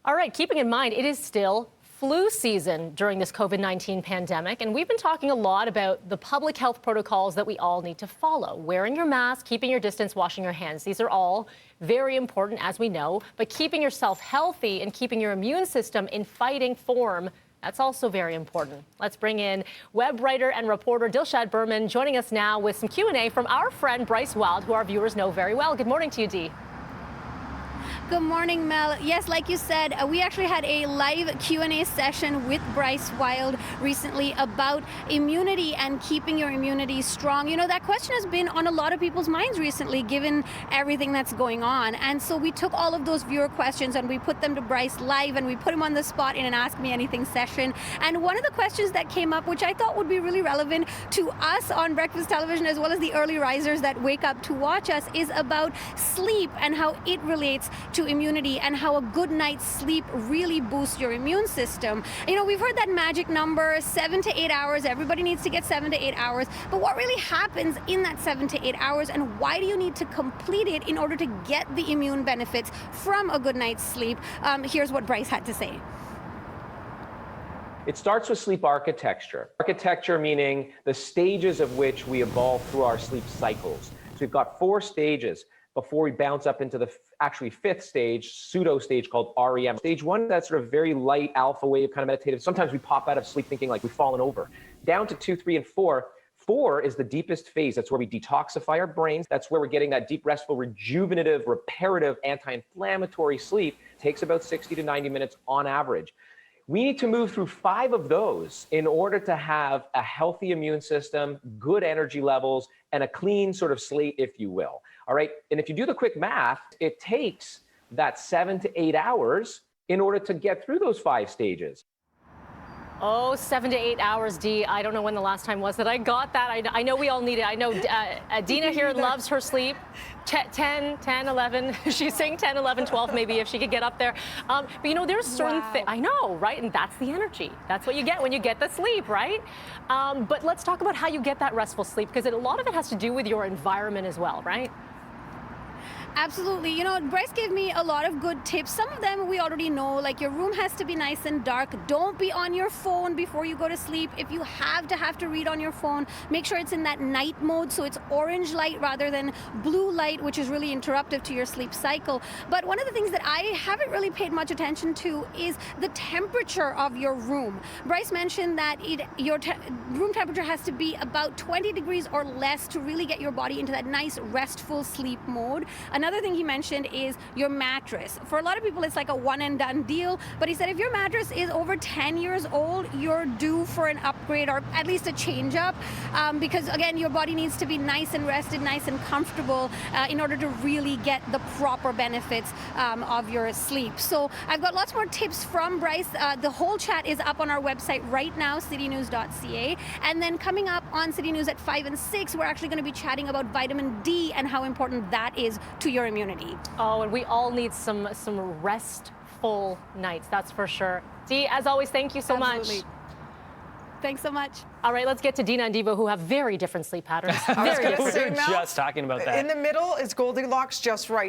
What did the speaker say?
All right, keeping in mind, it is still flu season during this COVID-19 pandemic, and we've been talking a lot about the public health protocols that we all need to follow. Wearing your mask, keeping your distance, washing your hands. These are all very important, as we know, but keeping yourself healthy and keeping your immune system in fighting form, that's also very important. Let's bring in web writer and reporter Dilshad Berman joining us now with some Q&A from our friend Bryce Wylde, who our viewers know very well. Good morning to you, Dee. Good morning, Mel. Yes, like you said, we actually had a live Q&A session with Bryce Wylde recently about immunity and keeping your immunity strong. You know, that question has been on a lot of people's minds recently, given everything that's going on. And so we took all of those viewer questions and we put them to Bryce live, and we put him on the spot in an Ask Me Anything session. And one of the questions that came up, which I thought would be really relevant to us on breakfast television, as well as the early risers that wake up to watch us, is about sleep and how it relates to immunity and how a good night's sleep really boosts your immune system. You know, we've heard that magic number, 7 to 8 hours. Everybody needs to get 7 to 8 hours. But what really happens in that 7 to 8 hours, and why do you need to complete it in order to get the immune benefits from a good night's sleep? Here's what Bryce had to say. It starts with sleep architecture. Architecture meaning the stages of which we evolve through our sleep cycles. So we've got 4 stages before we bounce up into the actually 5th stage, pseudo stage called REM. Stage 1, that's sort of very light alpha wave kind of meditative. Sometimes we pop out of sleep thinking like we've fallen over. Down to 2, 3, and 4. 4 is the deepest phase. That's where we detoxify our brains. That's where we're getting that deep, restful, rejuvenative, reparative, anti-inflammatory sleep. It takes about 60 to 90 minutes on average. We need to move through 5 of those in order to have a healthy immune system, good energy levels, and a clean sort of slate, if you will. All right. And if you do the quick math, it takes that 7 to 8 hours in order to get through those 5 stages. Oh, 7 to 8 hours, Dee. I don't know when the last time was that I got that. I know we all need it. I know Dina here loves her sleep. 10, 11. She's saying 10, 11, 12 maybe if she could get up there. But you know, there's certain things. I know, right? And that's the energy. That's what you get when you get the sleep, right? But let's talk about how you get that restful sleep, because a lot of it has to do with your environment as well, right? Absolutely. You know, Bryce gave me a lot of good tips. Some of them we already know, like your room has to be nice and dark. Don't be on your phone before you go to sleep. If you have to read on your phone, make sure it's in that night mode, so it's orange light rather than blue light, which is really interruptive to your sleep cycle. But one of the things that I haven't really paid much attention to is the temperature of your room. Bryce mentioned that your room temperature has to be about 20 degrees or less to really get your body into that nice, restful sleep mode. Another thing he mentioned is your mattress. For a lot of people, it's like a one and done deal, but he said if your mattress is over 10 years old, you're due for an upgrade or at least a change up, because again, your body needs to be nice and rested, nice and comfortable in order to really get the proper benefits of your sleep. So I've got lots more tips from Bryce. The whole chat is up on our website right now, citynews.ca. And then coming up on City News at 5 and 6, we're actually going to be chatting about vitamin D and how important that is to your immunity. Oh, and we all need some restful nights, that's for sure. Dee, as always, thank you so much. Thanks so much. All right, let's get to Dina and Devo, who have very different sleep patterns. I was Very going to different. say, Mel, just talking about that. in the middle is Goldilocks just right.